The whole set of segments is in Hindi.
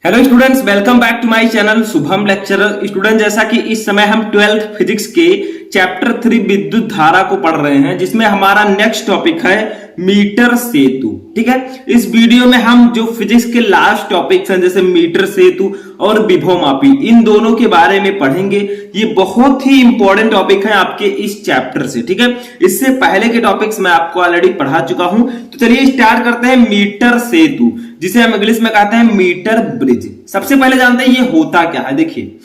Hello students, welcome back to my channel Shubham lecturer. Student, जैसा कि इस समय हम 12th फिजिक्स के चैप्टर 3 विद्युत धारा को पढ़ रहे हैं, जिसमें हमारा नेक्स्ट टॉपिक है मीटर सेतु। ठीक है, इस वीडियो में हम जो फिजिक्स के लास्ट टॉपिक्स हैं जैसे मीटर सेतु और विभवमापी, इन दोनों के बारे में पढ़ेंगे। ये बहुत ही इंपॉर्टेंट टॉपिक है आपके इस चैप्टर से। ठीक है, इससे पहले के टॉपिक्स मैं आपको ऑलरेडी पढ़ा चुका हूं। तो चलिए स्टार्ट करते हैं मीटर सेतु, जिसे हम इंग्लिश में कहते हैं मीटर ब्रिज। सबसे पहले जानते हैं ये होता क्या है। देखिए,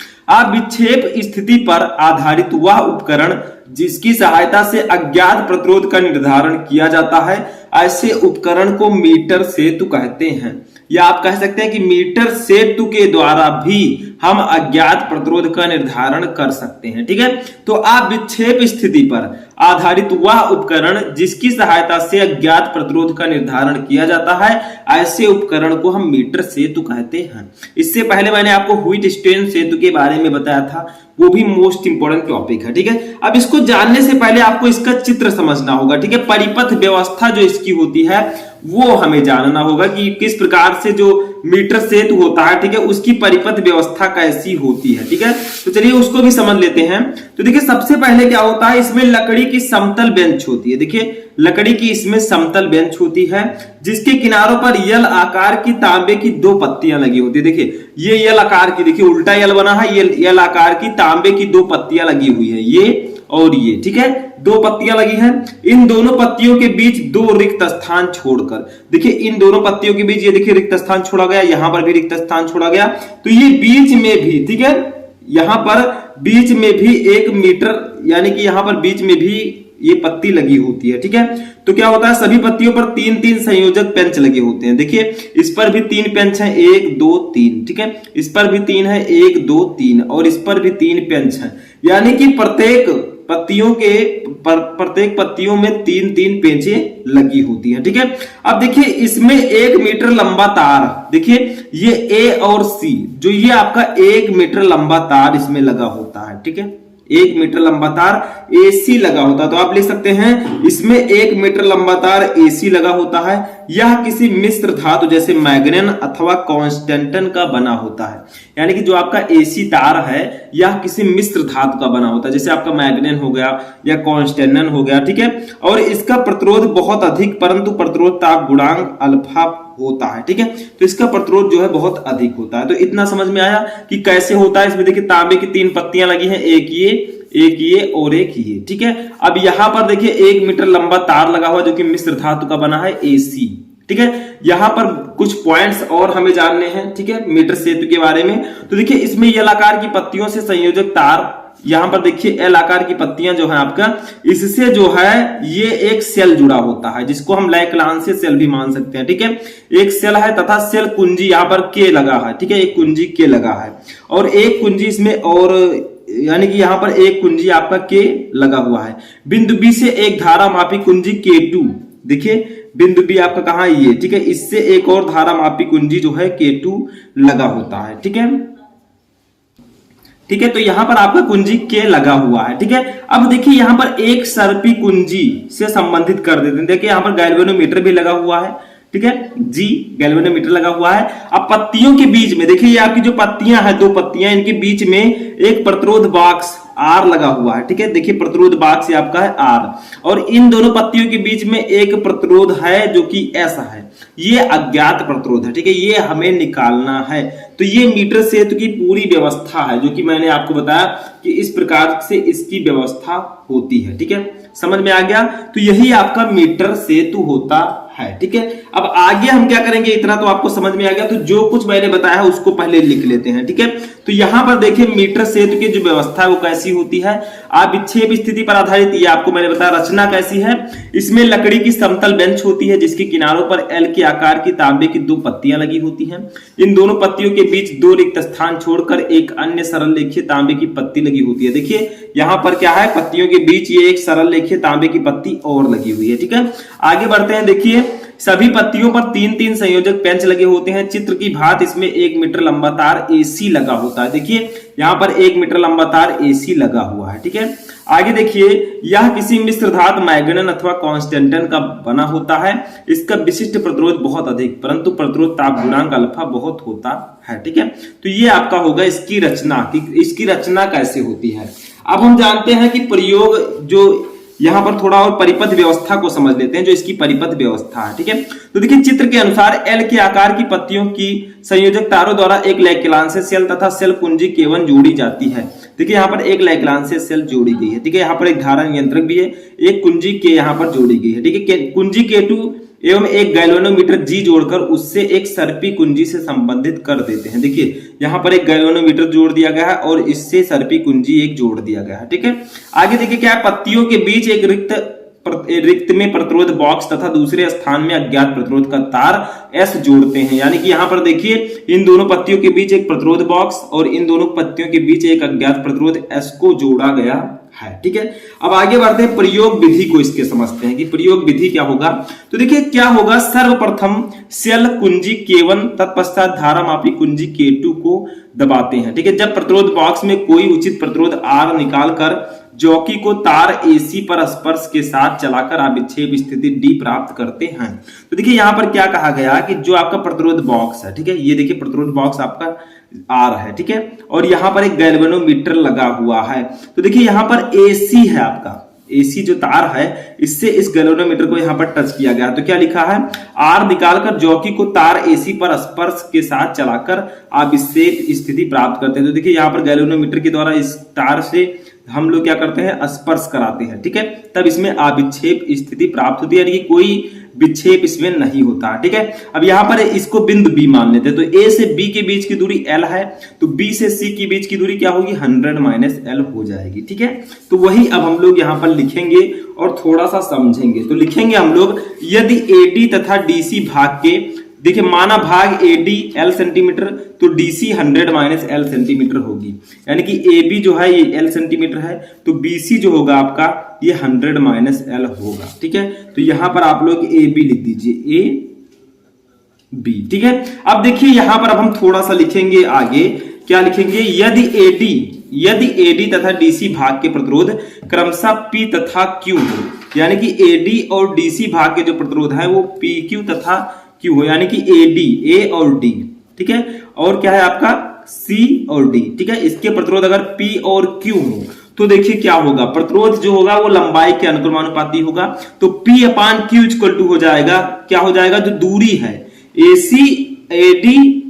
विक्षेप स्थिति पर आधारित वह उपकरण जिसकी सहायता से अज्ञात प्रतिरोध का निर्धारण किया जाता है, ऐसे उपकरण को मीटर सेतु कहते हैं। या आप कह सकते हैं कि मीटर सेतु के द्वारा भी हम अज्ञात प्रतिरोध का निर्धारण कर सकते हैं। ठीक है, तो विक्षेप स्थिति पर आधारित वह उपकरण जिसकी सहायता से अज्ञात प्रतिरोध का निर्धारण किया जाता है, ऐसे उपकरण को हम मीटर सेतु कहते हैं। इससे पहले मैंने आपको व्हीटस्टोन सेतु के बारे में बताया था, वो भी मोस्ट इंपोर्टेंट टॉपिक है। ठीक है, अब इसको जानने से पहले आपको इसका चित्र समझना होगा। ठीक है, परिपथ व्यवस्था जो इसकी होती है वो हमें जानना होगा कि किस प्रकार से जो मीटर सेतु होता है, ठीक है, उसकी परिपथ व्यवस्था कैसी होती है। ठीक है, तो चलिए उसको भी समझ लेते हैं। तो देखिए, सबसे पहले क्या होता है, इसमें लकड़ी की समतल बेंच होती है। देखिए, लकड़ी की इसमें समतल बेंच होती है, जिसके किनारों पर यल आकार की तांबे की दो पत्तियां लगी होती है। देखिए, ये यल आकार की, देखिए उल्टा यल बना है, ये यल आकार की तांबे की दो पत्तियां लगी हुई है, ये और ये। ठीक है, दो पत्तियां लगी हैं। इन दोनों पत्तियों के बीच दो रिक्त स्थान छोड़कर, देखिए इन दोनों पत्तियों के बीच ये देखिए रिक्त स्थान छोड़ा गया, यहां पर भी रिक्त स्थान छोड़ा गया। तो ये बीच में भी, ठीक है, यहां पर बीच में भी 1 मीटर, यानी कि यहां पर बीच में भी ये पत्ती लगी होती है। ठीक है, तो क्या होता है, सभी पत्तियों पर 3-3 संयोजक पेंच लगे होते हैं। देखिए, इस पर भी 3 पेंच हैं, 1 2 3। ठीक है, इस पर भी 3 है, 1 2 3, और इस पर भी 3 पेंच हैं। यानी कि प्रत्येक पत्तियों में 3-3 पेंचे लगी होती हैं। ठीक है, अब देखिए इसमें 1 मीटर लंबा तार, देखिए ये ए और सी, जो ये आपका 1 मीटर लंबा तार इसमें लगा होता है। ठीक है, 1 मीटर लंबा तार एसी लगा होता है। तो आप लिख सकते हैं इसमें 1 मीटर लंबा तार एसी लगा होता है। यह किसी मिश्र धातु जैसे मैग्नेन अथवा कांस्टेंटन का बना होता है। यानी कि जो आपका एसी तार है यह किसी मिश्र धातु का बना होता है, जैसे आपका मैग्नेन हो गया या कांस्टेंटन हो गया। ठीक है, और इसका प्रतिरोध बहुत अधिक, परंतु प्रतिरोध ताप गुणांक अल्फा होता है। ठीक है, तो इसका प्रतिरोध जो है बहुत अधिक होता है। तो इतना समझ में आया कि कैसे होता है। इसमें देखिए तांबे की 3 पत्तियां लगी हैं, एक ये और एक ये। ठीक है, अब यहां पर देखिए 1 मीटर लंबा तार लगा हुआ जो कि मिश्र धातु का बना है, एसी। ठीक है, यहां पर कुछ पॉइंट्स और हमें जानने हैं। ठीक है, मीटर सेतु के बारे में। तो देखिए इसमें यल आकार की पत्तियों से संयोजक तार, यहां पर देखिए एल आकार की पत्तियां जो है आपका, इससे जो है ये एक सेल जुड़ा होता है, जिसको हम लैक्लांसियस सेल भी मान सकते हैं। ठीक है, एक सेल है तथा सेल कुंजी यहां पर के लगा है। ठीक है, एक कुंजी के लगा है, और एक कुंजी इसमें, और यानी कि यहां पर एक कुंजी आपका के लगा हुआ है। बिंदु बी से एक धारा मापी कुंजी K2, देखिए बिंदु बी आपका कहां, ये। ठीक है, इससे एक और धारा मापी कुंजी जो है K2 लगा होता है। ठीक है, ठीक है, तो यहां पर आपका कुंजी के लगा हुआ है। ठीक है, अब देखिए यहां पर एक सर्पी कुंजी से संबंधित कर देते हैं। देखिए यहां पर गैल्वेनोमीटर भी लगा हुआ है। ठीक है, जी गैल्वेनोमीटर लगा हुआ है। अब पत्तियों के बीच में देखिए, ये आपकी जो पत्तियां हैं, 2 पत्तियां, इनके बीच में एक प्रतिरोध बॉक्स आर लगा हुआ है। ठीक है, देखिए प्रतिरोध बॉक्स ये आपका है आर, और इन दोनों पत्तियों के बीच में एक प्रतिरोध है जो कि एस है। ये अज्ञात प्रतिरोध है। ठीक है, ये हमें निकालना है। तो ये मीटर सेतु की पूरी व्यवस्था है, जो कि मैंने आपको बताया कि इस प्रकार से इसकी व्यवस्था होती है। ठीक है, समझ में आ गया। तो यही आपका मीटर सेतु होता है। ठीक है, अब आगे हम क्या करेंगे, इतना तो आपको समझ में आ गया। तो जो कुछ मैंने बताया है उसको पहले लिख लेते हैं। ठीक है, तो यहां पर देखिए मीटर सेतु की जो व्यवस्था है वो कैसी होती है। विक्षेप स्थिति पर आधारित, ये आपको मैंने बताया रचना कैसी है। इसमें लकड़ी की समतल बेंच होती है, जिसके किनारों पर एल के आकार की तांबे की 2 पत्तियां लगी होती हैं। इन दोनों पत्तियों के बीच 2 रिक्त स्थान छोड़कर एक अन्य सरल रेखीय तांबे की पत्ती लगी होती है। देखिए यहां पर क्या है, पत्तियों के बीच ये एक सरल रेखीय तांबे की पत्ती और लगी हुई है। ठीक है, आगे बढ़ते हैं। देखिए सभी पत्तियों पर 3-3 संयोजक पेंच लगे होते हैं। चित्र की भांत इसमें 1 मीटर लंबा तार AC लगा होता है। देखिए यहाँ पर 1 मीटर लंबा तार AC लगा हुआ है, ठीक है। आगे देखिए, यह किसी मिश्र धातु मैग्नन अथवा कॉन्स्टेंटन का बना होता है। इसका विशिष्ट प्रतिरोध बहुत अधिक, परंतु प्रतिरोध ताप गुणांक अल्फा बहुत होता है, ठीक है। तो ये आपका होगा इसकी रचना, कि इसकी रचना कैसे होती है। अब हम जानते हैं कि प्रयोग, जो यहां पर थोड़ा और परिपथ व्यवस्था को समझ लेते हैं, जो इसकी परिपथ व्यवस्था है, ठीक है। तो देखिए चित्र के अनुसार L के आकार की पत्तियों की संयोजक तारों द्वारा एक लैग्रांज सेल तथा सेल कुंजी K1 जोड़ी जाती है। देखिए यहाँ पर एक लैग्रांज सेल जोड़ी गई है, ठीक है। यहाँ पर एक धारा नियंत्रक भी है, एक कुंजी K यहाँ पर जोड़ी गई है, ठीक है। कुंजी K2 एवं एक गैल्वेनोमीटर G जोड़कर उससे एक सर्पी कुंजी से संबंधित कर देते हैं। देखिए यहाँ पर एक गैल्वेनोमीटर जोड़ दिया गया है और इससे सर्पी कुंजी एक जोड़ दिया गया है, ठीक है। आगे देखिए क्या है, पत्तियों के बीच एक रिक्त में प्रतिरोध बॉक्स तथा दूसरे स्थान में अज्ञात प्रतिरोध का तार S जोड़ते हैं। यानी कि यहाँ पर देखिए इन दोनों पत्तियों के बीच एक प्रतिरोध बॉक्स और इन दोनों पत्तियों के बीच एक अज्ञात प्रतिरोध S को जोड़ा गया है, ठीक है। अब आगे बढ़ते हैं, प्रयोग विधि को इसके समझते हैं कि प्रयोग विधि क्या होगा। तो देखिए क्या होगा, सर्वप्रथम सेल कुंजी K1 तत्पश्चात धारा मापी कुंजी K2 को दबाते हैं, ठीक है। जब प्रतिरोध बॉक्स में कोई उचित प्रतिरोध R निकालकर जॉकी को तार AC पर स्पर्श के साथ चलाकर अविक्षेप स्थिति D प्राप्त करते हैं। तो देखिए यहाँ पर क्या कहा गया कि जो आपका प्रतिरोध बॉक्स है, ठीक है, ये देखिए प्रतिरोध बॉक्स आपका R है, ठीक है, और यहाँ पर एक गैल्वेनोमीटर लगा हुआ है। तो देखिए यहाँ पर AC है, आपका AC जो तार है इससे इस गैल्वेनोमीटर को यहाँ पर टच किया गया। तो क्या लिखा है, R निकालकर जॉकी को तार AC पर स्पर्श के साथ चलाकर अविक्षेप स्थिति प्राप्त करते हैं। तो देखिए यहाँ पर गैल्वेनोमीटर के द्वारा इस तार से हम लोग क्या करते हैं, स्पर्श कराते हैं, ठीक है, तब इसमें अविक्षेप स्थिति प्राप्त होती है, यानी कि कोई विक्षेप इसमें नहीं होता, ठीक है। अब यहाँ पर इसको बिंदु B मान लेते हैं। तो A से B के बीच की दूरी L है, तो B से C के बीच की दूरी क्या होगी, 100 - L हो जाएगी, ठीक है। तो वही अब हम लोग यहाँ पर लिखेंगे और थोड़ा सा समझेंगे। तो लिखेंगे हम लोग, यदि AD तथा DC भाग के, देखिए माना भाग AD L सेंटीमीटर, तो DC 100 - L सेंटीमीटर होगी, यानी कि AB जो है ये L सेंटीमीटर है, तो BC जो होगा आपका ये 100 - L होगा, ठीक है। तो यहां पर आप लोग AB लिख दीजिए, AB, ठीक है। अब देखिए यहां पर अब हम थोड़ा सा लिखेंगे आगे, क्या लिखेंगे, यदि AD तथा DC भाग के प्रतिरोध क्रमशः P तथा Q हो, यानी कि AD और DC भाग के जो प्रतिरोध है वो PQ तथा Q हो, यानी कि A और D, ठीक है, और क्या है आपका C और D, ठीक है। इसके प्रतिरोध अगर P और Q हो तो देखिए क्या होगा, प्रतिरोध जो होगा वो लंबाई के अनुक्रमानुपाती होगा। तो P/Q इक्वल टू हो जाएगा, क्या हो जाएगा, जो दूरी है AC AD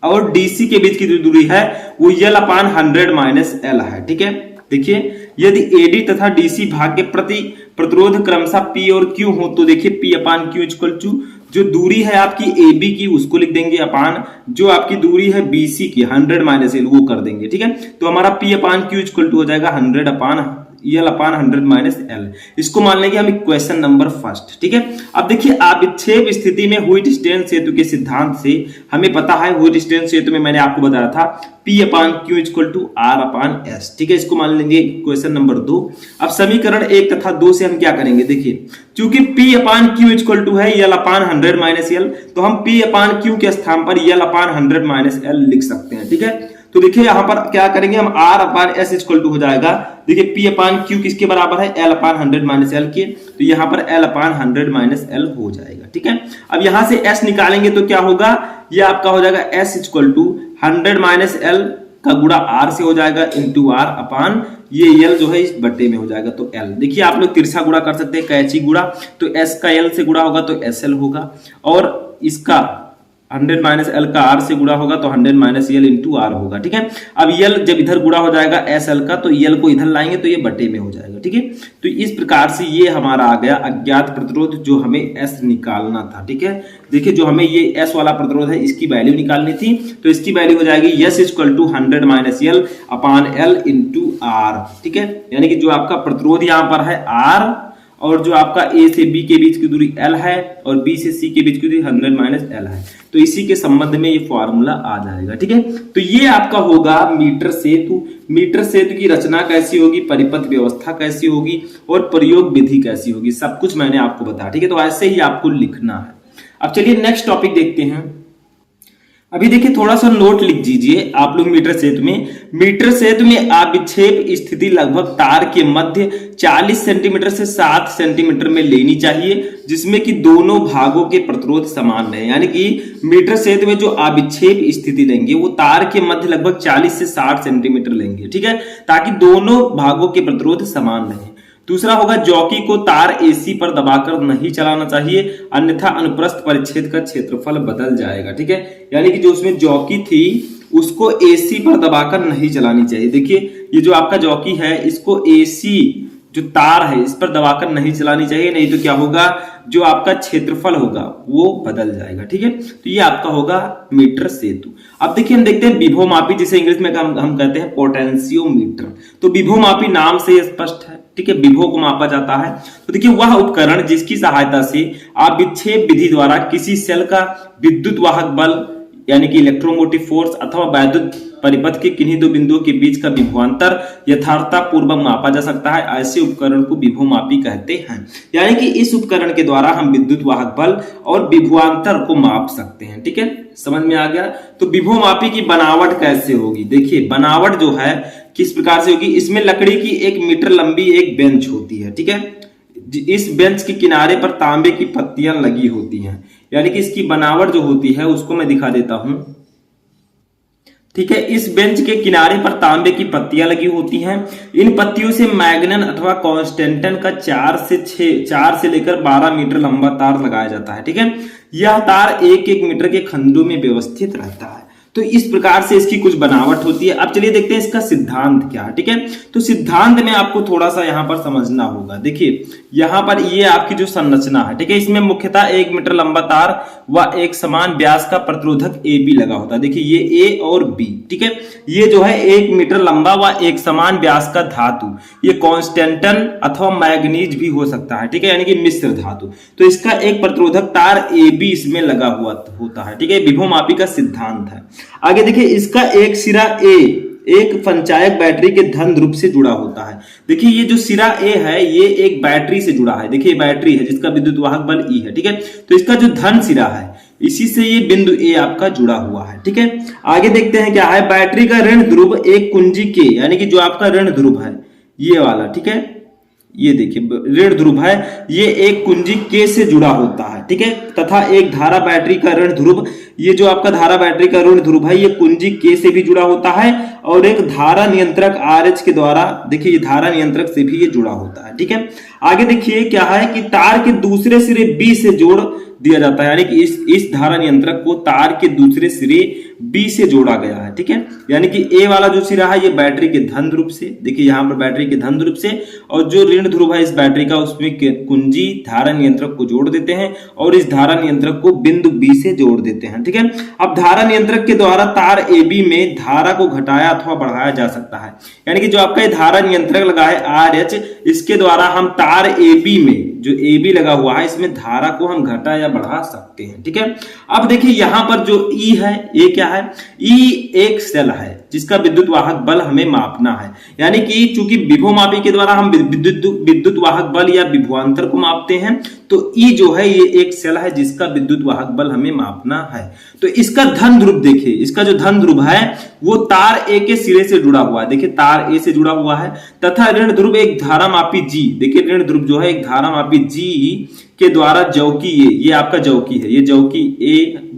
और DC के बीच की जो दूरी है वो L/100 - L है, ठीक है। देखिए यदि AD तथा DC भाग के प्रति प्रतिरोध क्रमशः P और Q हो तो देखिए P/Q इक्वल टू जो दूरी है आपकी AB की उसको लिख देंगे अपान जो आपकी दूरी है BC की 100 - L वो कर देंगे, ठीक है। तो हमारा P/Q इक्वल टू हो जाएगा 100/L/100 - L। इसको मान लेंगे हम इक्वेशन नंबर फर्स्ट, ठीक है। अब देखिए अविक्षेप स्थिति में व्हिटस्टेन सेतु के सिद्धांत से हमें पता है, व्हिटस्टेन सेतु में मैंने आपको बताया था P/Q इक्वल टू R/S, ठीक है। इसको मान लेंगे इक्वेशन नंबर 2। अब समीकरण 1 तथा 2 से हम क्या करेंगे, देखिए चूंकि P/Q इक्वल टू है L/100 - L, तो हम P/Q के स्थान पर L/100 - L लिख सकते हैं, ठीक है। तो देखिए यहां पर क्या करेंगे हम, R/S इक्वल टू हो जाएगा, देखिए P/Q किसके बराबर है, L/100 - L के, तो यहां पर L/100 - L हो जाएगा, ठीक है। अब यहां से S निकालेंगे तो क्या होगा, ये आपका हो जाएगा S इक्वल टू 100 - L का गुणा R से हो जाएगा इंटू R अपान ये L जो है इस बट्टे में हो जाएगा तो L। देखिए आप लोग तिरछा गुणा कर सकते हैं, कैची गुणा, तो S का L से गुणा होगा तो SL होगा, और इसका 100 - L का R से गुणा होगा तो 100 - L इंटू R होगा, ठीक है। अब L जब इधर गुणा हो जाएगा SL का, तो L को इधर लाएंगे तो ये बटे में हो जाएगा, ठीक है। तो इस प्रकार से ये हमारा आ गया अज्ञात प्रतिरोध जो हमें S निकालना था, ठीक है। देखिए जो हमें ये S वाला प्रतिरोध है इसकी वैल्यू निकालनी थी, तो इसकी वैल्यू हो जाएगी S equal to 100 - L upon L into R, ठीक है। यानी कि जो आपका प्रतिरोध यहाँ पर है R और जो आपका ए से बी के बीच की दूरी L है और बी से सी के बीच की दूरी 100 माइनस L है। तो इसी के संबंध में ये फॉर्मूला आ जाएगा। ठीक है, तो ये आपका होगा मीटर सेतु। मीटर सेतु की रचना कैसी होगी, परिपथ व्यवस्था कैसी होगी और प्रयोग विधि कैसी होगी, सब कुछ मैंने आपको बताया। ठीक है, तो ऐसे ही आपको लिखना है। अब चलिए नेक्स्ट टॉपिक देखते हैं। अभी देखिए थोड़ा सा नोट लिख दीजिए आप लोग मीटर सेतु में। मीटर सेतु में अविक्षेप स्थिति लगभग तार के मध्य 40 सेंटीमीटर से 7 सेंटीमीटर में लेनी चाहिए, जिसमें कि दोनों भागों के प्रतिरोध समान रहे। यानी कि मीटर सेतु में जो अविक्षेप स्थिति लेंगे वो तार के मध्य लगभग 40 से 60 सेंटीमीटर लेंगे। ठीक है, ताकि दोनों भागों के प्रतिरोध समान रहे। दूसरा होगा जॉकी को तार एसी पर दबाकर नहीं चलाना चाहिए, अन्यथा अनुप्रस्थ परिच्छेद का क्षेत्रफल बदल जाएगा। ठीक है, यानी कि जो उसमें जॉकी थी उसको एसी पर दबाकर नहीं चलानी चाहिए। देखिए ये जो आपका जॉकी है इसको एसी जो तार है इस पर दबाकर नहीं चलानी चाहिए, नहीं तो क्या होगा, जो आपका क्षेत्रफल होगा वो बदल जाएगा। ठीक है, तो ये आपका होगा मीटर सेतु। अब देखिए हम देखते हैं विभवमापी, जिसे इंग्लिश में हम कहते हैं पोटेंशियोमीटर। तो विभवमापी नाम से स्पष्ट है। ठीक है, विभव को मापा जाता है। तो देखिए वह उपकरण जिसकी सहायता से आप विक्षेप विधि द्वारा किसी सेल का विद्युत वाहक बल यानी कि इलेक्ट्रोमोटिव फोर्स अथवा वैद्युत परिपथ के किन्हीं दो बिंदुओं के बीच का विभवांतर यथार्थतापूर्वक मापा जा सकता है, ऐसे उपकरण को विभवमापी कहते हैं। यानी कि इस उपकरण के द्वारा हम विद्युत वाहक बल और विभवांतर को माप सकते हैं। ठीक है, समझ में आ गया। तो विभवमापी की बनावट कैसे होगी, देखिए बनावट जो है किस प्रकार से होगी। इसमें लकड़ी की 1 मीटर लंबी एक बेंच होती है। ठीक है, इस बेंच के किनारे पर तांबे की पत्तियां लगी होती हैं। यानी कि इसकी बनावट जो होती है उसको मैं दिखा देता हूं। ठीक है, इस बेंच के किनारे पर तांबे की पत्तियां लगी होती हैं। इन पत्तियों से मैग्नन अथवा कॉन्स्टेंटन का 4 से लेकर 12 मीटर लंबा तार लगाया जाता है। ठीक है, यह तार 1-1 मीटर के खंडों में व्यवस्थित रहता है। तो इस प्रकार से इसकी कुछ बनावट होती है। अब चलिए देखते हैं इसका सिद्धांत क्या है। ठीक है, तो सिद्धांत में आपको थोड़ा सा यहां पर समझना होगा। देखिए यहां पर ये आपकी जो संरचना है, ठीक है, इसमें मुख्यतः 1 मीटर लंबा तार व एक समान व्यास का प्रतिरोधक ए बी लगा होता है। देखिए ये ए और बी, ठीक है, ये जो है 1 मीटर लंबा व एक समान व्यास का धातु, ये कॉन्स्टेंटन अथवा मैग्नीज भी हो सकता है। ठीक है, यानी कि मिश्र धातु। तो इसका एक प्रतिरोधक तार ए बी इसमें लगा हुआ होता है। ठीक है, विभवमापी का सिद्धांत है। आगे देखिए इसका एक सिरा ए एक पंचायक बैटरी के धन ध्रुव से जुड़ा होता है। देखिए ये जो सिरा ए है ये एक बैटरी से जुड़ा है। देखिए बैटरी है जिसका विद्युत वाहक बल ई है। ठीक है, तो इसका जो धन सिरा है इसी से ये बिंदु ए आपका जुड़ा हुआ है। ठीक है, आगे देखते हैं क्या है। बैटरी का ऋण ध्रुव एक कुंजी के, यानी कि जो आपका ऋण ध्रुव है ये वाला, ठीक है, ये देखिए ऋण ध्रुव है, ये एक कुंजी के से जुड़ा होता है। ठीक है, तथा एक धारा बैटरी का ऋण ध्रुव, ये जो आपका धारा बैटरी का ऋण ध्रुव है ये कुंजी के से भी जुड़ा होता है और एक धारा नियंत्रक RH के द्वारा, देखिए ये धारा नियंत्रक से भी ये जुड़ा होता है। ठीक है, आगे देखिए क्या है कि तार के दूसरे सिरे B से जोड़ दिया जाता है, यानी कि इस धारा नियंत्रक को तार के दूसरे सिरे B से जोड़ा गया है। ठीक है, यानी कि A वाला जो सिरा है ये बैटरी के धन ध्रुव से, देखिए यहां पर बैटरी के धन ध्रुव से, और जो ऋण ध्रुव है इस बैटरी का उसमें कुंजी धारा नियंत्रक को जोड़ देते हैं और इस धारा नियंत्रक को बिंदु B से जोड़ देते हैं। ठीक है, अब धारा नियंत्रक के द्वारा तार AB में धारा को घटाया अथवा बढ़ाया जा सकता है। यानी कि जो आपका ये धारा नियंत्रक लगा है RH, इसके द्वारा हम तार AB में जो AB लगा हुआ है इसमें धारा को हम घटा या बढ़ा सकते हैं। ठीक है, अब देखिए यहां पर जो E है ये क्या है, E एक सेल है जिसका विद्युत वाहक बल हमें मापना है। यानी कि चूंकि विभवमापी के द्वारा हम विद्युत वाहक बल या विभवांतर को मापते हैं, तो E जो है ये एक सेल है जिसका विद्युत वाहक बल हमें मापना है। तो इसका धन ध्रुव देखिए, इसका जो धन ध्रुव है वो तार A के सिरे से जुड़ा हुआ है। देखिए तार A से जुड़ा हुआ है तथा ऋण ध्रुव एक धारामापी G, देखिए ऋण ध्रुव जो है एक धारामापी G के द्वारा जौकी ये आपका जौकी है, ये जौकी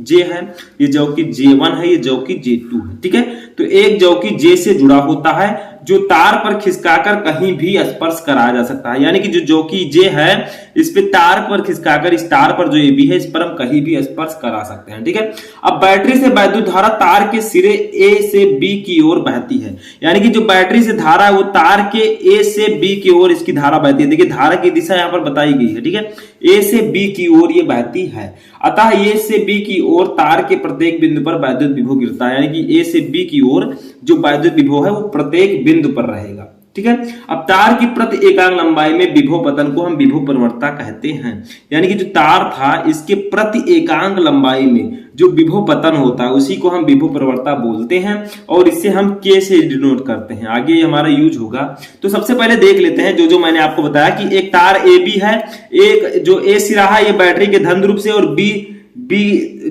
J है, ये जौकी J1 है, ये जौकी J2 है। ठीक है, तो एक जौकी J से जुड़ा होता है जो तार पर खिसकाकर कहीं भी स्पर्श कराया जा सकता है। यानी कि जो जौकी J है इस पे तार पर खिसकाकर, इस तार पर जो AB है इस पर हम कहीं भी स्पर्श करा सकते हैं। ठीक है, अब बैटरी से वैद्युत धारा तार के सिरे A से B की ओर बहती है। यानी कि जो बैटरी से धारा है वो तार के A से B की ओर इसकी धारा बहती है। देखिए धारा की दिशा यहाँ पर बताई गई है। ठीक है, A से B की ओर ये बहती है, अतः A से B की ओर तार के प्रत्येक बिंदु पर वैद्युत विभव गिरता है। यानी कि A से B की ओर जो वैद्युत विभव है वो प्रत्येक बिंदु पर रहेगा। ठीक है। अब तार की प्रति एकांक लंबाई में विभव पतन को हम विभव प्रवणता कहते हैं। यानी कि जो तार था इसके प्रति एकांक लंबाई में जो विभव पतन होता है उसी को हम विभव प्रवणता बोलते हैं और इसे हम K से डिनोट करते हैं। आगे हमारा यूज होगा। तो सबसे पहले देख लेते हैं जो मैंने आपको बताया कि एक तार AB है, एक जो A सिरा है ये बैटरी के धन ध्रुव से और B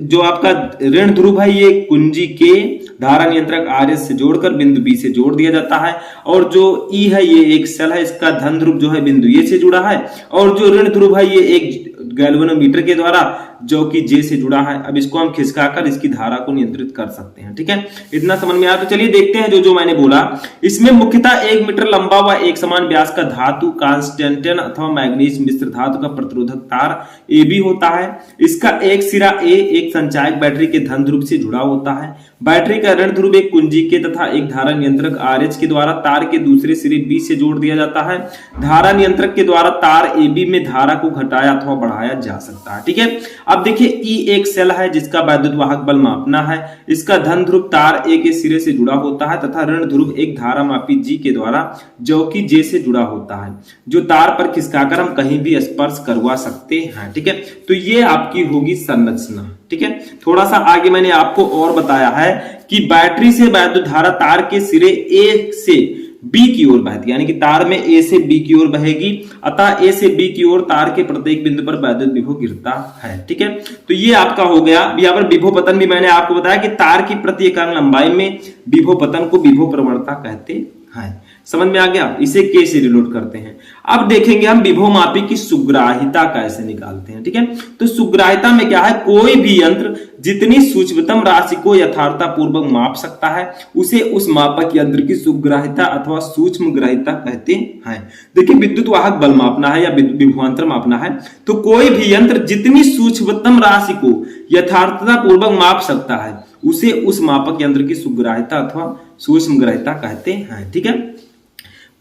जो आपका ऋण ध्रुव है ये कुंजी के धारा नियंत्रक RS से जोड़कर बिंदु B से जोड़ दिया जाता है और जो E है ये एक सेल है, इसका धन ध्रुव जो है बिंदु A से जुड़ा है और जो ऋण ध्रुव है ये एक गैल्वेनोमीटर के द्वारा जो कि J से जुड़ा है। अब इसको हम खिसकाकर इसकी धारा को नियंत्रित कर सकते हैं। ठीक है, इतना समझ में आया। तो चलिए देखते हैं जो मैंने बोला। इसमें मुख्यतः 1 मीटर लंबा व एक समान व्यास का धातु कांस्टेंटिन अथवा मैग्नीज मिश्र धातु का प्रतिरोधक तार AB होता है। इसका एक सिरा A एक संचायक बैटरी के धन ध्रुव से जुड़ा होता है। बैटरी का ऋण ध्रुव एक कुंजी के तथा एक धारा नियंत्रक RH के द्वारा तार के दूसरे सिरे B से जोड़ दिया जाता है। धारा नियंत्रक के द्वारा तार AB में धारा को घटाया अथवा बढ़ाया जा सकता है। ठीक है, अब देखिए E एक सेल है जिसका वैद्युत वाहक बल मापना है। इसका धन ध्रुव तार A के सिरे से जुड़ा होता है तथा ऋण ध्रुव एक धारा मापी G के द्वारा जो कि J से जुड़ा होता है, जो तार पर खिसकाकर हम कहीं भी स्पर्श करवा सकते हैं। ठीक है, तो ये आपकी होगी संरचना। ठीक है, थोड़ा सा आगे मैंने आपको और बताया है कि बैटरी से वैद्युत धारा तार के सिरे A से B की ओर बहती, यानी कि तार में A से B की ओर बहेगी, अतः A से B की ओर तार के प्रत्येक बिंदु पर वैद्युत विभव गिरता है। ठीक है, तो ये आपका हो गया। यहाँ पर विभव पतन भी मैंने आपको बताया कि तार की प्रति एकांक लंबाई में विभव पतन को विभव प्रवणता कहते हैं। समझ में आ गया, इसे K से डिनोट करते हैं। अब देखेंगे हम विभव मापी की सुग्राहिता कैसे निकालते हैं। ठीक है, तो सुग्राहिता में क्या है, कोई भी यंत्र जितनी सूक्ष्मतम राशि को यथार्थतापूर्वक माप सकता है उसे उस मापक यंत्र की सुग्राहिता अथवा सूक्ष्म ग्राहिता कहते हैं। देखिए, विद्युत वाहक बल मापना है या विभवांतर मापना है तो कोई भी यंत्र जितनी सूक्ष्मतम राशि को यथार्थतापूर्वक माप सकता है उसे उस मापक यंत्र की सुग्राहिता अथवा सूक्ष्म ग्राहिता कहते हैं। ठीक है,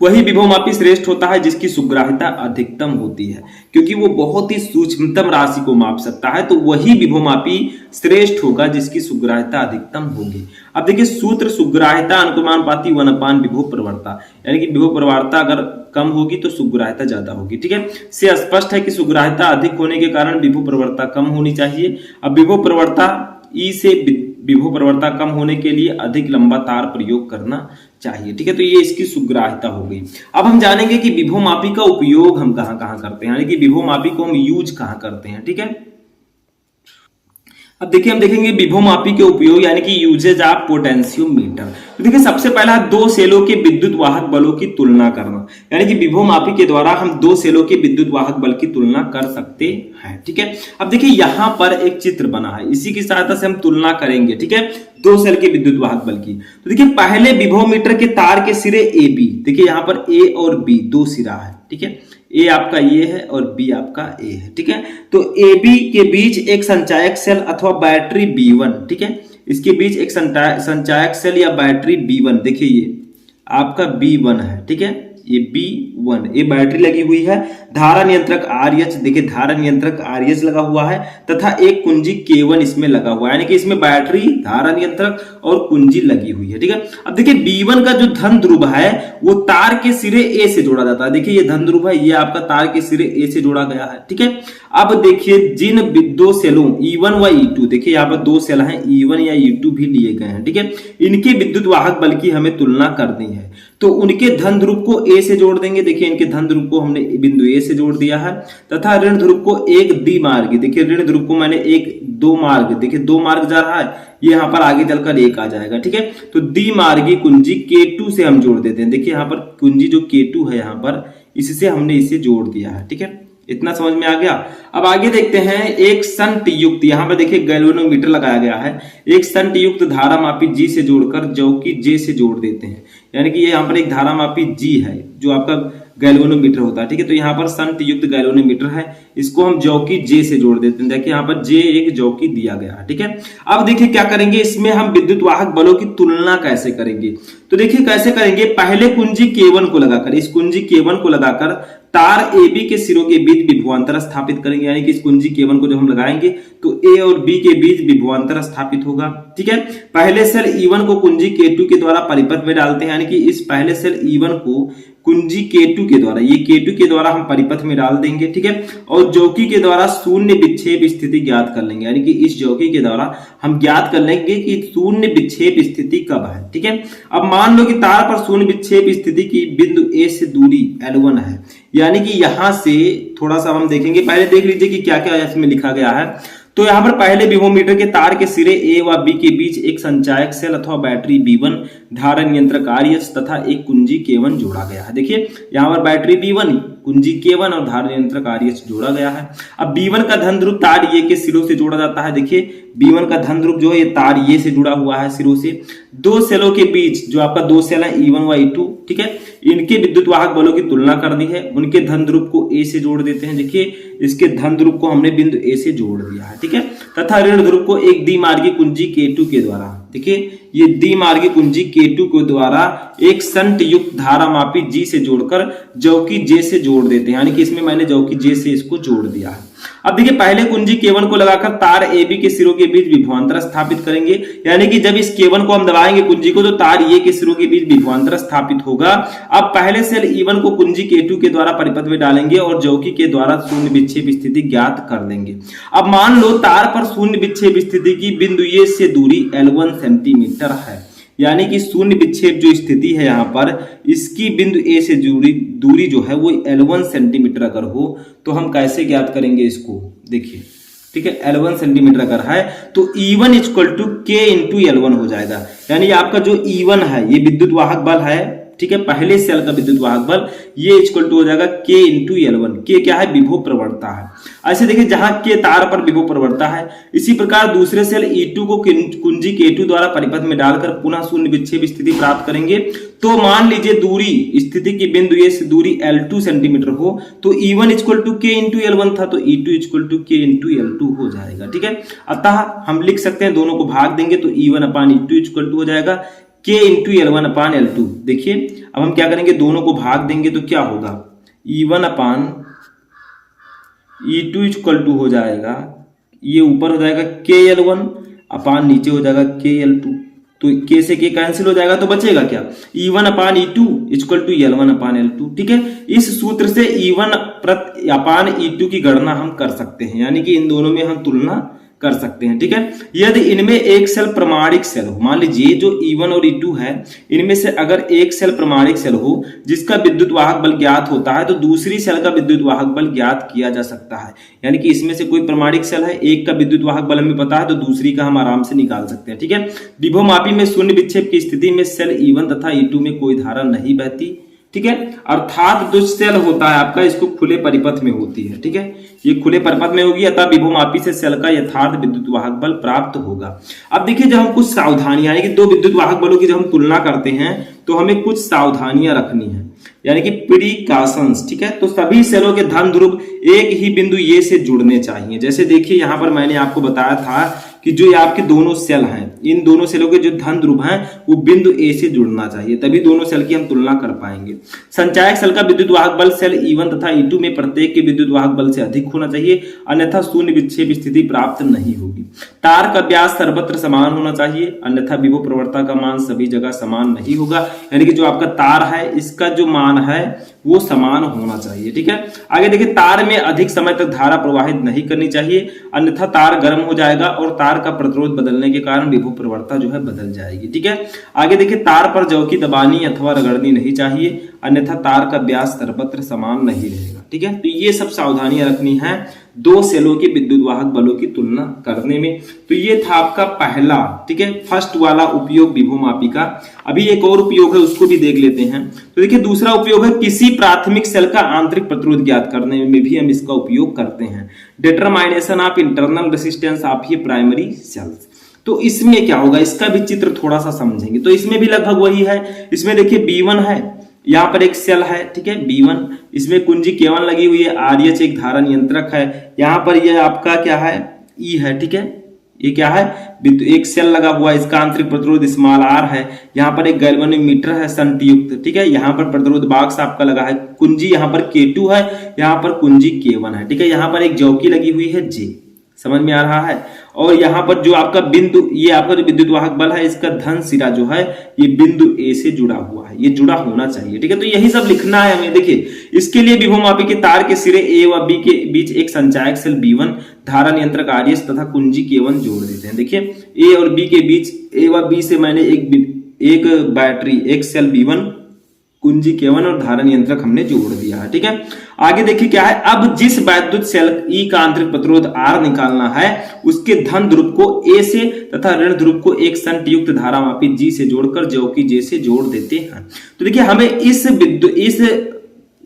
वही विभवमापी श्रेष्ठ होता है जिसकी सुग्राहिता अधिकतम होती है, क्योंकि वो बहुत ही सूक्ष्मतम राशि को माप सकता है, तो वही विभवमापी श्रेष्ठ होगा जिसकी सुग्राहिता अधिकतम होगी। अब देखिए, सूत्र सुग्राहिता अनुक्रमानुपाती 1/विभव प्रवणता, यानी कि विभव प्रवणता अगर कम होगी तो सुग्राहिता ज्यादा होगी। ठीक है, से स्पष्ट है कि सुग्राहिता अधिक होने के कारण विभव प्रवणता कम होनी चाहिए। अब विभव प्रवणता E से विभव प्रवणता कम होने के लिए अधिक लंबा तार प्रयोग करना चाहिए। ठीक है, तो ये इसकी सुग्राहिता हो गई। अब हम जानेंगे कि विभव मापी का उपयोग हम कहां कहां करते हैं, यानी कि विभव मापी को हम यूज कहां करते हैं। ठीक है, अब देखिए हम देखेंगे विभव मापी के उपयोग यानी कि यूजेज ऑफ पोटेंशियोमीटर। तो देखिए, सबसे पहला दो सेलों के विद्युत वाहक बलों की तुलना करना, यानी कि विभव मापी के द्वारा हम दो सेलों के विद्युत वाहक बल की तुलना कर सकते हैं। ठीक है, अब देखिए यहां पर एक चित्र बना है, इसी की सहायता से हम तुलना करेंगे। ठीक है, दो सेल के विद्युत वाहक बल की। तो देखिए, पहले विभव मीटर के तार के सिरे AB, देखिए यहां पर A और B दो सिरा है। ठीक है, A आपका ये है और B आपका A है। ठीक है, तो AB के बीच एक संचायक सेल अथवा बैटरी B1, ठीक है, इसके बीच एक संचायक सेल या बैटरी B1, देखिए ये आपका B1 है। ठीक है, ये B1, ये बैटरी लगी हुई है। धारा नियंत्रक RH, देखिए धारा नियंत्रक RH लगा हुआ है तथा एक कुंजी K1 इसमें लगा हुआ है, यानी कि इसमें बैटरी, धारा नियंत्रक और कुंजी लगी हुई है। ठीक है, अब देखिए B1 का जो धन ध्रुव है वो तार के सिरे A से जोड़ा जाता है। देखिए ये धन ध्रुव है, ये आपका तार के सिरे A से जोड़ा गया है। ठीक है, अब देखिए जिन दो सेलों E1 व E2, देखिए यहाँ पर दो सेल हैं E1 या E2 भी लिए गए हैं। ठीक है, इनके विद्युत वाहक बल की हमें तुलना करनी है, तो उनके धन ध्रुव को A से जोड़ देंगे। देखिए इनके धन ध्रुव को हमने बिंदु A से जोड़ दिया है तथा ऋण ध्रुव को एक द्विमार्गी, देखिए ऋण ध्रुव को मैंने एक दो मार्ग, देखिए दो मार्ग जा रहा है, ये यहाँ पर आगे चलकर एक आ जाएगा। ठीक है, तो द्विमार्गी कुंजी K2 से हम जोड़ देते हैं। देखिए यहाँ पर कुंजी जो K2 है यहाँ पर, इससे हमने इसे जोड़ दिया है। ठीक है, इतना समझ में आ गया। अब आगे देखते हैं, एक संट युक्त, यहाँ पर देखिए गैल्वेनोमीटर लगाया गया है, एक संट युक्त धारा मापी G से जोड़कर जो कि J से जोड़ देते हैं, यानी कि यहाँ पर एक धारा मापी G है जो आपका गैल्वेनोमीटर होता है। ठीक है, तो यहाँ पर संट युक्त गैल्वेनोमीटर है, इसको हम जौकी J से जोड़ देते हैं। देखिए यहाँ पर J एक जौकी दिया गया है। ठीक है, अब देखिए क्या करेंगे, इसमें हम विद्युत वाहक बलों की तुलना कैसे करेंगे। तो देखिए कैसे करेंगे, पहले कुंजी K1 को लगाकर, इस कुंजी K1 को लगाकर तार AB के सिरों के बीच विभवांतर स्थापित करेंगे, यानी कि इस कुंजी K1 को जब हम लगाएंगे तो A और B के बीच विभवांतर स्थापित होगा। ठीक है, पहले सेल E1 को कुंजी K2 के द्वारा परिपथ में डालते हैं, यानी कि इस पहले सेल E1 को कुंजी K2 के द्वारा, ये K2 के द्वारा हम परिपथ में डाल देंगे। ठीक है, और जौकी के द्वारा शून्य विक्षेप स्थिति ज्ञात कर लेंगे, यानी कि इस जौकी के द्वारा हम ज्ञात कर लेंगे कि शून्य विक्षेप स्थिति कब है। ठीक है, अब मान लो कि तार पर शून्य विक्षेप स्थिति की बिंदु A से दूरी L1 है, यानी कि यहां से थोड़ा सा हम देखेंगे, पहले देख लीजिए कि क्या क्या इसमें लिखा गया है। तो यहाँ पर पहले विभोमीटर के तार के सिरे A व B के बीच एक संचायक सेल अथवा बैटरी B1, धारा नियंत्रक RS तथा एक कुंजी K1 जोड़ा गया है। देखिए यहाँ पर बैटरी B1, कुंजी K1 और धारा नियंत्रक RS जोड़ा गया है। अब B1 का धन ध्रुव तार A के सिरों से जोड़ा जाता है। देखिए B1 का धन ध्रुव जो है ये तार A से जुड़ा हुआ है सिरों से। दो सेलों के बीच जो आपका दो सेल है E1 व E2, ठीक है, इनके विद्युत वाहक बलों की तुलना करनी है। उनके धन ध्रुव को A से जोड़ देते हैं। देखिए इसके धन ध्रुव को हमने बिंदु A से जोड़ दिया है। ठीक है, तथा ऋण ध्रुव को एक द्विमार्गी कुंजी K2 के द्वारा, देखिए ये द्विमार्गी कुंजी K2 के द्वारा एक संट युक्त धारामापी G से जोड़कर जौकी J से जोड़ देते हैं, यानी कि इसमें मैंने जौकी J से इसको जोड़ दिया है। अब देखिए पहले कुंजी K1 को लगाकर तार AB के सिरों के बीच विभवांतर स्थापित करेंगे, यानी कि जब इस K1 को हम दबाएंगे कुंजी को तो तार A के सिरों के बीच विभवांतर स्थापित होगा। अब पहले सेल E1 को कुंजी K2 के द्वारा परिपथ में डालेंगे और जौकी के द्वारा शून्य विक्षेप स्थिति ज्ञात कर देंगे। अब मान लो तार पर शून्य विक्षेप स्थिति की बिंदु A से दूरी L1 सेंटीमीटर है, यानी कि शून्य विक्षेप जो स्थिति है यहाँ पर इसकी बिंदु A से दूरी जो है वो L1 सेंटीमीटर अगर हो तो हम कैसे ज्ञात करेंगे इसको, देखिए ठीक है, L1 सेंटीमीटर अगर है तो E1 equal to K into L1 हो जाएगा, यानी आपका जो E1 है ये विद्युत वाहक बल है। ठीक है, पहले सेल का विद्युत वाहक बल ये इक्वल टू हो जाएगा K इंटू L1। K क्या है, विभव प्रवणता है। ऐसे देखिए जहां K तार पर विभव प्रवणता है, इसी प्रकार दूसरे सेल E2 को कुंजी K2 द्वारा परिपथ में डालकर पुनः शून्य विक्षेप स्थिति प्राप्त करेंगे। तो मान लीजिए दूरी स्थिति की बिंदु A से दूरी L2 सेंटीमीटर हो तो E1 equal to K into L1 था तो E2 equal to K into L2 हो जाएगा। ठीक है, अतः हम लिख सकते हैं दोनों को भाग देंगे तो E1 upon E2 equal to हो जाएगा K into L1 upon L2। देखिए अब हम क्या करेंगे, दोनों को भाग देंगे तो क्या होगा, E1 upon E2 equal to हो जाएगा, ये ऊपर हो जाएगा K L1 अपान नीचे हो जाएगा K L2। तो K से K कैंसिल हो जाएगा तो बचेगा क्या, E1 upon E2 equal to L1 upon L2। ठीक है, इस सूत्र से E1 अपान E2 की गणना हम कर सकते हैं, यानी कि इन दोनों में हम तुलना कर सकते हैं। ठीक है, यदि इनमें एक सेल प्रमाणिक सेल हो, मान लीजिए जो E1 और E2 है इनमें से अगर एक सेल प्रमाणिक सेल हो जिसका विद्युत वाहक बल ज्ञात होता है तो दूसरी सेल का विद्युत वाहक बल ज्ञात किया जा सकता है। यानी कि इसमें से कोई प्रमाणिक सेल है, एक का विद्युत वाहक बल हमें पता है तो दूसरी का हम आराम से निकाल सकते हैं। ठीक है, विभवमापी में शून्य विक्षेप की स्थिति में सेल E1 तथा E2 में कोई धारा नहीं बहती। ठीक है, अर्थात जो सेल होता है आपका इसको खुले परिपथ में होती है। ठीक है, ये खुले परिपथ में होगी, अतः विभवमापी से सेल का यथार्थ विद्युत वाहक बल प्राप्त होगा। अब देखिए जब हम कुछ सावधानी, यानी कि दो विद्युत वाहक बलों की जब हम तुलना करते हैं तो हमें कुछ सावधानियां रखनी है, यानी कि प्रिकॉशंस। ठीक है, तो सभी सेलों के धन ध्रुव एक ही बिंदु A से जुड़ने चाहिए। जैसे देखिए यहाँ पर मैंने आपको बताया था कि जो ये आपके दोनों सेल हैं, इन दोनों सेलों के जो धन ध्रुव हैं वो बिंदु A से जुड़ना चाहिए, तभी दोनों सेल की हम तुलना कर पाएंगे। संचायक सेल का विद्युत वाहक बल सेल E1 तथा E2 में प्रत्येक के विद्युत वाहक बल से अधिक होना चाहिए, अन्यथा शून्य विक्षेप स्थिति प्राप्त नहीं होगी। तार का व्यास सर्वत्र समान होना चाहिए, अन्यथा विभव प्रवणता का मान सभी जगह समान नहीं होगा, यानी कि जो आपका तार है इसका जो मान है वो समान होना चाहिए। ठीक है, आगे देखिए तार में अधिक समय तक धारा प्रवाहित नहीं करनी चाहिए, अन्यथा तार गर्म हो जाएगा और तार का प्रतिरोध बदलने के कारण विभव प्रवणता जो है बदल जाएगी। ठीक है, आगे देखिए तार पर जौकी दबानी अथवा रगड़नी नहीं चाहिए, अन्यथा तार का व्यास सर्वत्र समान नहीं रहेगा। ठीक है, तो ये सब सावधानियां रखनी है दो सेलों के विद्युत वाहक बलों की तुलना करने में। तो ये था आपका पहला, ठीक है, फर्स्ट वाला उपयोग विभवमापी का। अभी एक और उपयोग है उसको भी देख लेते हैं। तो देखिए दूसरा उपयोग है किसी प्राथमिक सेल का आंतरिक प्रतिरोध ज्ञात करने में भी हम इसका उपयोग करते हैं। डिटरमाइनेशन ऑफ इंटरनल रेसिस्टेंस ऑफ ये प्राइमरी सेल्स। तो इसमें क्या होगा, इसका भी चित्र थोड़ा सा समझेंगे। तो इसमें भी लगभग वही है। इसमें देखिए B1 है, यहाँ पर एक सेल है, ठीक है B1, इसमें कुंजी K1 लगी हुई है, RH एक धारा नियंत्रक है, यहाँ पर यह आपका क्या है E है। ठीक है, ये क्या है, एक सेल लगा हुआ है, इसका आंतरिक प्रतिरोध स्मॉल r है, यहाँ पर एक गैल्वेनोमीटर है शंट युक्त, ठीक है। यहाँ पर प्रतिरोध बॉक्स आपका लगा है, कुंजी यहाँ पर K2 है, यहाँ पर कुंजी K1 है, ठीक है। यहाँ पर एक जौकी लगी हुई है J, समझ में आ रहा है। और यहाँ पर जो आपका बिंदु, ये आपका जो विद्युत वाहक बल है, इसका धन सिरा जो है ये बिंदु A से जुड़ा हुआ है, ये जुड़ा होना चाहिए, ठीक है। तो यही सब लिखना है हमें। देखिए इसके लिए विभवमापी के तार के सिरे A व B के बीच एक संचायक सेल B1, धारा नियंत्रक RS तथा कुंजी K1 जोड़ देते हैं। देखिए A और B के बीच, A व B से मैंने एक बैटरी, एक सेल B1, कुंजी K1 और धारा नियंत्रक हमने जोड़ दिया है, ठीक है। आगे देखिए क्या है, अब जिस वैद्युत सेल E का आंतरिक प्रतिरोध R निकालना है, उसके धन ध्रुव को A से तथा ऋण ध्रुव को एक शंट युक्त धारामापी G से जोड़कर जौकी J से जोड़ देते हैं। तो देखिए हमें इस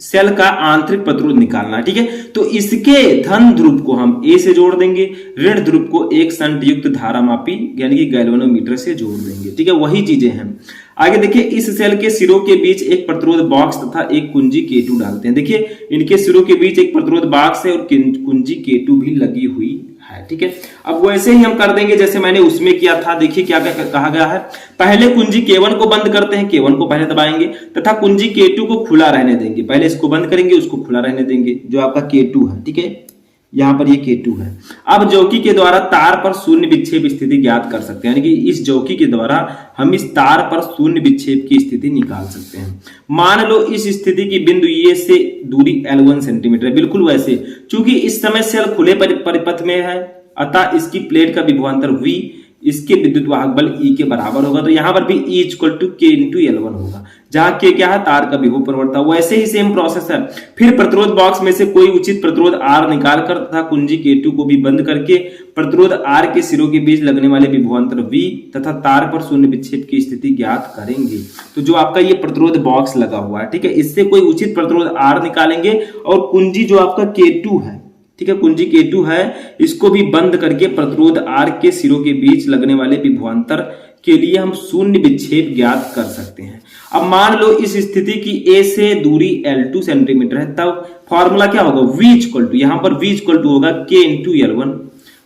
सेल का आंतरिक प्रतिरोध निकालना है, ठीक है। तो इसके धन ध्रुव को हम A से जोड़ देंगे, ऋण ध्रुव को एक शंट युक्त धारामापी यानी कि गैल्वेनोमीटर से जोड़ देंगे, ठीक है। वही चीजें हैं। आगे देखिए इस सेल के सिरों के बीच एक प्रतिरोध बॉक्स तथा एक कुंजी K2 डालते हैं। देखिए इनके सिरों के बीच एक प्रतिरोध बॉक्स है और कुंजी K2 भी लगी हुई है, ठीक है। अब वैसे ही हम कर देंगे जैसे मैंने उसमें किया था। देखिए क्या कहा गया है, पहले कुंजी K1 को बंद करते हैं, K1 को पहले दबाएंगे तथा कुंजी K2 को खुला रहने देंगे। पहले इसको बंद करेंगे, उसको खुला रहने देंगे, जो आपका K2 है, ठीक है। यहाँ पर ये K2 है। अब जौकी के द्वारा तार पर शून्य विक्षेप स्थिति ज्ञात कर सकते हैं, यानी कि इस जौकी के द्वारा हम इस तार पर शून्य विक्षेप की स्थिति निकाल सकते हैं। मान लो इस स्थिति की बिंदु ए से दूरी L1 सेंटीमीटर है, बिल्कुल वैसे। चूंकि इस समय सेल खुले परिपथ में है, अतः इसकी प्लेट का विभवांतर V इसके विद्युत वाहक बल E के बराबर होगा। तो यहाँ पर भी E equal to K into L1 होगा, जहां K क्या है, तार का विभव परिवर्तन। वैसे ही सेम प्रोसेस है। फिर प्रतिरोध बॉक्स में से कोई उचित प्रतिरोध R निकालकर तथा कुंजी K2 को भी बंद करके प्रतिरोध R के सिरों के बीच लगने वाले विभवांतर V तथा तार पर शून्य विक्षेप की स्थिति ज्ञात करेंगे। तो जो आपका ये प्रतिरोध बॉक्स लगा हुआ है, ठीक है, इससे कोई उचित प्रतिरोध R निकालेंगे और कुंजी जो आपका K2 है, ठीक है, कुंजी K2 है, इसको भी बंद करके प्रतिरोध R के सिरों के बीच लगने वाले विभवांतर के लिए हम शून्य विक्षेप ज्ञात कर सकते हैं। अब मान लो इस स्थिति की A से दूरी L2 सेंटीमीटर है, तब फॉर्मूला क्या होगा, V इक्वल टू, यहाँ पर V इक्वल टू होगा K इंटू L1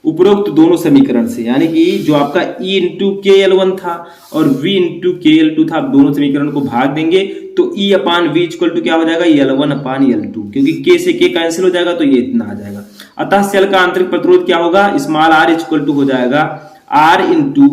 उपरोक्त दोनों समीकरण से, यानी कि जो आपका E इंटू के L1 था और V इंटू के L2 था, आप दोनों समीकरण को भाग देंगे तो E upon V equal to क्या हो जाएगा, L1 अपान L2, क्योंकि K से K कैंसिल हो जाएगा तो ये इतना आ जाएगा। अतः सेल का आंतरिक प्रतिरोध क्या होगा, स्मॉल r इक्वल टू हो जाएगा R into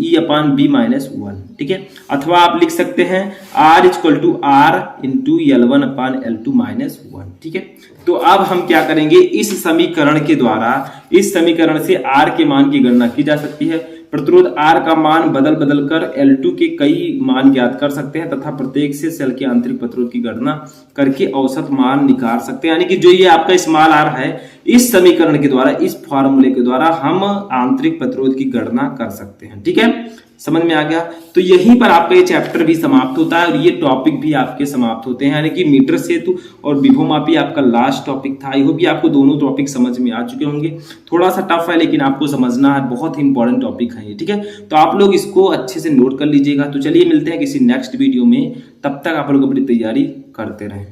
E upon B minus 1, ठीक है। अथवा आप लिख सकते हैं R equal to R into L1 upon L2 minus 1, ठीक है। तो अब हम क्या करेंगे, इस समीकरण के द्वारा, इस समीकरण से R के मान की गणना की जा सकती है। प्रतिरोध R का मान बदल कर L2 के कई मान ज्ञात कर सकते हैं तथा प्रत्येक से सेल के आंतरिक प्रतिरोध की गणना करके औसत मान निकाल सकते हैं। यानी कि जो ये आपका स्मॉल r है, इस समीकरण के द्वारा, इस फॉर्मूले के द्वारा हम आंतरिक प्रतिरोध की गणना कर सकते हैं, ठीक है। समझ में आ गया। तो यहीं पर आपका ये चैप्टर भी समाप्त होता है और ये टॉपिक भी आपके समाप्त होते हैं, यानी कि मीटर सेतु और विभवमापी आपका लास्ट टॉपिक था। आई होप आपको दोनों टॉपिक समझ में आ चुके होंगे। थोड़ा सा टफ है लेकिन आपको समझना है, बहुत ही इंपॉर्टेंट टॉपिक है ये, ठीक है। तो आप लोग इसको अच्छे से नोट कर लीजिएगा। तो चलिए मिलते हैं किसी नेक्स्ट वीडियो में, तब तक आप लोग अपनी तैयारी करते रहें।